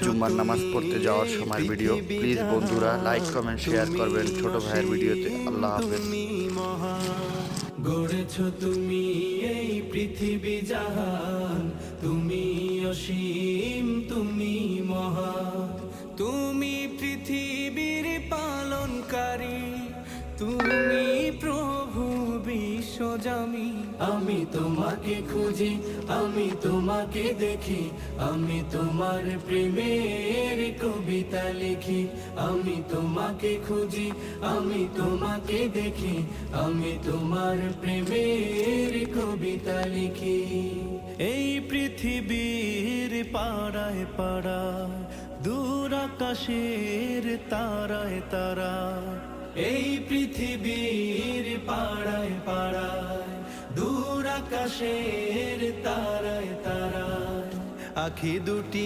জুম্মার নামাজ পড়তে যাওয়ার সময় ভিডিও। প্লিজ বন্ধুরা লাইক কমেন্ট শেয়ার করবেন ছোট ভাইয়ের ভিডিওতে। আল্লাহ হাফেজ। গড়েছ তুমি এই পৃথিবী জাহান, তুমি অসীম, তুমি মহান, তুমি পৃথিবীর পালনকারী, তুমি প্রভু বিশ্বজামি। আমি তোমাকে খুঁজি, আমি তোমাকে দেখি, আমি তোমার প্রেমের কবিতা লিখি। আমি তোমাকে খুঁজি, আমি তোমাকে দেখি, আমি তোমার প্রেমের কবিতা লিখি। এই পৃথিবীর পাড়ায় পাড়ায়, দূর আকাশের তারায় তারায়, এই পৃথিবীর পাড়ায় পাড়ায়, দূর আকাশের তারায় তারায়, আখি দুটি